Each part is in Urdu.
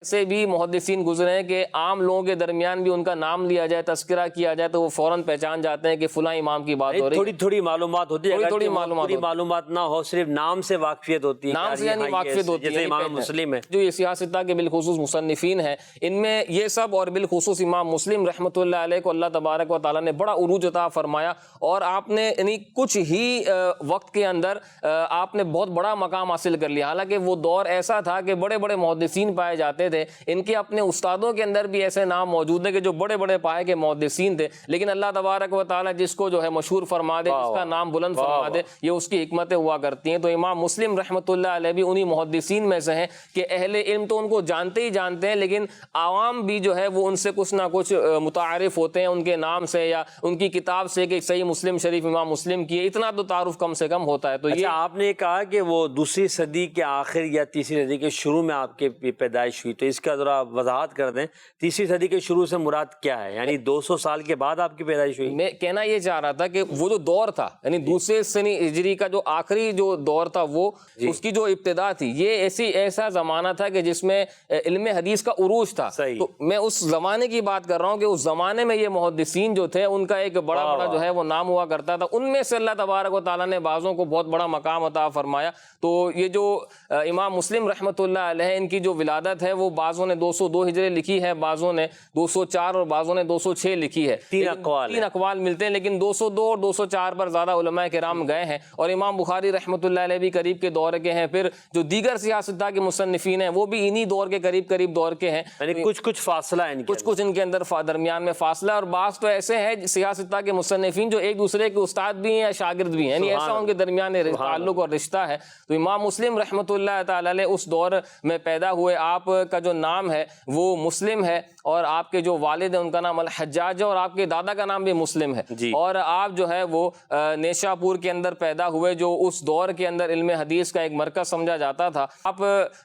سے بھی محدثین گزرے ہیں کہ عام لوگوں کے درمیان بھی ان کا نام لیا جائے، تذکرہ کیا جائے تو وہ فوراً پہچان جاتے ہیں کہ فلاں امام کی بات ہو رہی ہے۔ تھوڑی تھوڑی معلومات ہوتی ہے، تھوڑی پوری معلومات نہ ہو، صرف نام سے واقفیت ہوتی ہے، نام سے یعنی واقفیت ہوتی ہے، جیسے امام مسلم ہے۔ جو یہ سیاستہ کے بالخصوص مصنفین ہیں، ان میں یہ سب اور بالخصوص امام مسلم رحمۃ اللہ علیہ کو اللہ تبارک و تعالیٰ نے بڑا عروج عطا فرمایا، اور آپ نے یعنی کچھ ہی وقت کے اندر آپ نے بہت بڑا مقام حاصل کر لیا۔ حالانکہ وہ دور ایسا تھا کہ بڑے بڑے محدثین پائے جاتے تھے، ان کے اپنے استادوں کے اندر بھی ایسے نام موجود ہیں کہ جو بڑے بڑے پائے کے محدثین تھے، لیکن اللہ تبارک و تعالیٰ جس کو جو ہے مشہور فرما دے، جس کا نام بلند فرما دے، یہ اس کی حکمتیں ہوا کرتی ہیں۔ تو امام مسلم رحمۃ اللہ علیہ بھی انہی محدثین میں سے ہیں کہ اہل علم تو ان کو جانتے ہی جانتے ہیں، لیکن عوام بھی جو ہے وہ ان سے کچھ نہ کچھ متعارف ہوتے ہیں ان کے نام سے یا ان کی کتاب سے کہ صحیح مسلم شریف امام مسلم کی ہے، اتنا تو تعارف کم سے کم ہوتا ہے۔ تو یہ آپ نے کہا کہ وہ دوسری صدی کے آخر یا تیسری صدی کے شروع میں آپ کی پیدائش ہوئی، تو اس کا ذرا وضاحت کر دیں، تیسری صدی کے شروع سے مراد کیا ہے؟ یعنی 200 سال کے بعد آپ کی پیدائش ہوئی؟ میں کہنا یہ چاہ رہا تھا کہ وہ جو دور تھا، یعنی دوسرے سنی ہجری کا جو آخری جو دور تھا، وہ اس کی جو ابتدا تھی، یہ ایسا زمانہ تھا کہ جس میں علم حدیث کا عروج تھا۔ تو میں اس زمانے کی بات کر رہا ہوں کہ اس زمانے میں یہ محدثین جو تھے ان کا ایک بڑا جو ہے وہ نام ہوا کرتا تھا، ان میں سے اللہ تبارک و تعالیٰ نے بعضوں کو بہت بڑا مقام عطا فرمایا۔ تو یہ جو امام مسلم رحمۃ اللہ علیہ، ان کی جو ولادت ہے وہ بعضوں نے 202 ہجری لکھی ہے، بعضوں نے 204 اور بعضوں نے 206 لکھی ہے، تین اقوال ملتے ہیں، لیکن 202 اور 204 پر زیادہ علماء کرام گئے ہیں۔ اور امام بخاری رحمۃ اللہ علیہ بھی قریب کے دور کے ہیں، پھر جو دیگر سیاستہ کے مصنفین ہیں وہ بھی انہی دور کے قریب دور کے ہیں، یعنی کچھ فاصلہ ہے، کچھ ان کے اندر درمیان میں فاصلہ، اور بعض تو ایسے ہیں سیاستہ کے مصنفین جو ایک دوسرے کے استاد بھی ہیں یا شاگرد بھی ہیں، یعنی ایسا ان کے درمیان تعلق اور رشتہ ہے۔ تو امام مسلم رحمۃ اللہ تعالی علیہ اس دور میں پیدا ہوئے، آپ کا جو نام ہے وہ مسلم ہے، اور آپ کے جو والد ہیں ان کا نام الحجاج ہے، اور آپ کے دادا کا نام بھی مسلم ہے، اور آپ جو ہے وہ نیشا پور کے اندر پیدا ہوئے، جو اس دور کے اندر علم حدیث کا ایک مرکز سمجھا جاتا تھا۔ آپ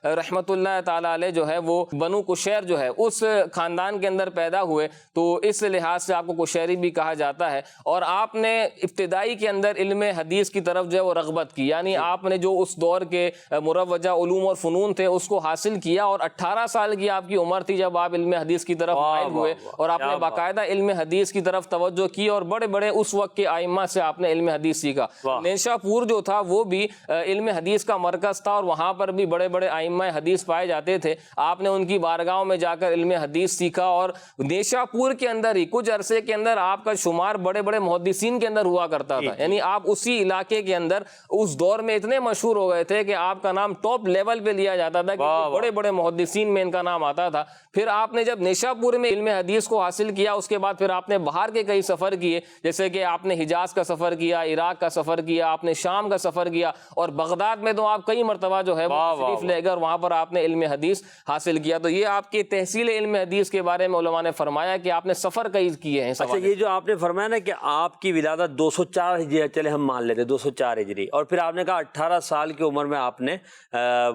رحمۃ اللہ تعالی علیہ جو ہے وہ بنو کشیر جو ہے اس خاندان کے اندر پیدا ہوئے، تو اس لحاظ سے آپ کو کشیری بھی کہا جاتا ہے، اور آپ نے ابتدائی کے اندر علم حدیث کی طرف جو ہے وہ رغبت کی، یعنی آپ نے جو اس دور کے مروجہ علوم اور فنون تھے اس کو حاصل کیا، اور 18 سال کی آپ کی عمر تھی جب آپ علم حدیث کی طرف مائل ہوئے، اور آپ نے باقاعدہ علم حدیث کی طرف توجہ کی، اور بڑے بڑے اس وقت کے ائمہ سے آپ نے علم حدیث سیکھا۔ نیشا پور جو تھا وہ بھی علم حدیث کا مرکز تھا، اور وہاں پر بھی بڑے بڑے ائمہ حدیث پائے جاتے تھے۔ آپ نے ان کی بارگاہوں میں جا کر علم حدیث سیکھا، اور نیشا پور کے اندر ہی کچھ عرصے کے اندر آپ کا شمار بڑے بڑے محدثین کے اندر ہوا کرتا تھا، یعنی آپ اسی علاقے کے اندر اس دور میں اتنے مشہور ہو گئے تھے کہ آپ کا نام ٹاپ لیول پہ لیا جاتا تھا، کہ بڑے بڑے محدثین میں ان کا نام آتا تھا۔ پھر آپ نے جب نیشا پور میں علم حدیث کو حاصل کیا، اس کے بعد پھر آپ نے باہر کے کئی سفر کیے، جیسے کہ آپ نے حجاز کا سفر کیا، عراق کا سفر کیا، آپ نے شام کا سفر کیا، اور بغداد میں تو آپ کئی مرتبہ جو ہے وہ تشریف لے گئے، اور وہاں پر آپ نے علم حدیث حاصل کیا۔ تو یہ آپ کی تحصیل علم حدیث کے بارے میں علماء نے فرمایا کہ آپ نے سفر کئی کیے ہیں۔ اچھا، یہ جو آپ نے فرمایا نا کہ آپ کی ولادت 204 ہجری، چلے ہم مان لیتے 204 ہجری، اور پھر آپ نے کہا 18 سال کی عمر میں آپ نے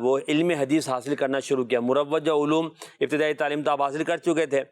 وہ علم حدیث حاصل کرنا شروع کیا، مروجہ علوم ابتدائی تعلیم تو آپ حاصل کر چکے تھے۔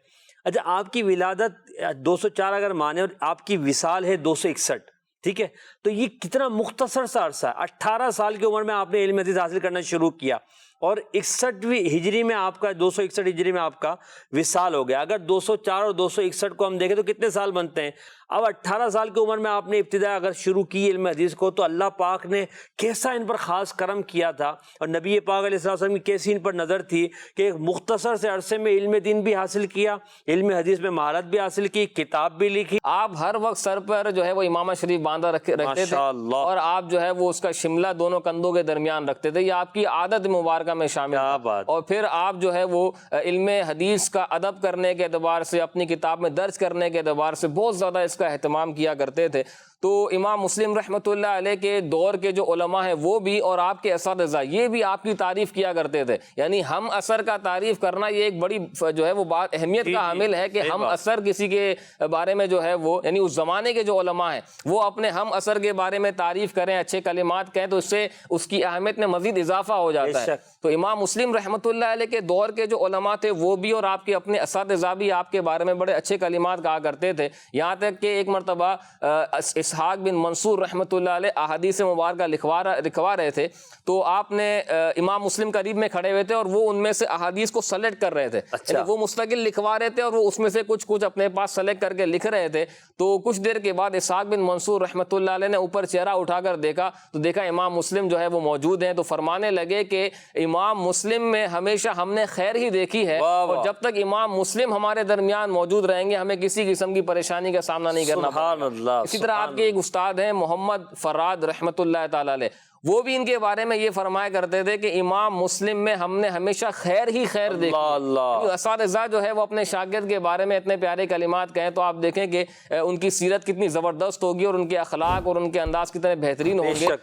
اچھا، آپ کی ولادت 204 اگر مانے، اور آپ کی وصال ہے 261، ٹھیک ہے، تو یہ کتنا مختصر سا عرصہ ہے۔ 18 سال کی عمر میں آپ نے علم حدیث حاصل کرنا شروع کیا، اور 61ویں ہجری میں آپ کا 261 ہجری میں آپ کا وصال ہو گیا۔ اگر 204 اور 261 کو ہم دیکھیں تو کتنے سال بنتے ہیں؟ اب 18 سال کی عمر میں آپ نے ابتدا اگر شروع کی علم حدیث کو، تو اللہ پاک نے کیسا ان پر خاص کرم کیا تھا، اور نبی پاک علیہ السلام کی کیسی ان پر نظر تھی کہ ایک مختصر سے عرصے میں علم دین بھی حاصل کیا، علم حدیث میں مہارت بھی حاصل کی، کتاب بھی لکھی۔ آپ ہر وقت سر پر جو ہے وہ امامہ شریف باندھا رکھتے تھے، اور آپ جو ہے وہ اس کا شملہ دونوں کندھوں کے درمیان رکھتے تھے، یہ آپ کی عادت مبارکہ میں شامل ہے۔ اور پھر آپ جو ہے وہ علم حدیث کا ادب کرنے کے اعتبار سے، اپنی کتاب میں درج کرنے کے اعتبار سے بہت زیادہ اس کا اہتمام کیا کرتے تھے۔ تو امام مسلم رحمۃ اللہ علیہ کے دور کے جو علماء ہیں وہ بھی، اور آپ کے اساتذہ، یہ بھی آپ کی تعریف کیا کرتے تھے۔ یعنی ہم اثر کا تعریف کرنا یہ ایک بڑی جو ہے وہ بات اہمیت کا حامل ہے، کہ ہم اثر کسی کے بارے میں جو ہے وہ، یعنی اس زمانے کے جو علماء ہیں وہ اپنے ہم اثر کے بارے میں تعریف کریں، اچھے کلمات کہیں، تو اس سے اس کی اہمیت میں مزید اضافہ ہو جاتا ہے۔ تو امام مسلم رحمۃ اللہ علیہ کے دور کے جو علماء تھے وہ بھی اور آپ کے اپنے اساتذہ بھی آپ کے بارے میں بڑے اچھے کلمات کہا کرتے تھے، یہاں تک کہ ایک مرتبہ اسحاق بن منصور رحمۃ اللہ علیہ احادیث مبارکہ لکھوا رہے تھے، تو آپ نے امام مسلم قریب میں کھڑے ہوئے تھے اور وہ ان میں سے احادیث کو سلیکٹ کر رہے تھے، یعنی وہ مستقل لکھوا رہے تھے اور وہ اس میں سے کچھ اپنے پاس سلیکٹ کر کے لکھ رہے تھے۔ تو کچھ دیر کے بعد اسحاق بن منصور رحمۃ اللہ علیہ نے اوپر چہرہ اٹھا کر دیکھا تو دیکھا امام مسلم جو ہے وہ موجود ہیں، تو فرمانے لگے کہ امام مسلم میں ہمیشہ ہم نے خیر ہی دیکھی ہے، اور جب تک امام مسلم ہمارے درمیان موجود رہیں گے ہمیں کسی قسم کی پریشانی کا سامنا نہیں کرنا پڑے گا۔ اسی طرح آپ کے ایک استاد ہیں محمد فراد رحمۃ اللہ تعالی علیہ، وہ بھی ان کے بارے میں یہ فرمایا کرتے تھے کہ امام مسلم میں ہم نے ہمیشہ خیر ہی خیر دیکھی۔ اساتذہ جو ہے وہ اپنے شاگرد کے بارے میں اتنے پیارے کلمات کہیں تو آپ دیکھیں کہ ان کی سیرت کتنی زبردست ہوگی اور ان کے اخلاق اور ان کے انداز کتنے بہترین ہوں گے۔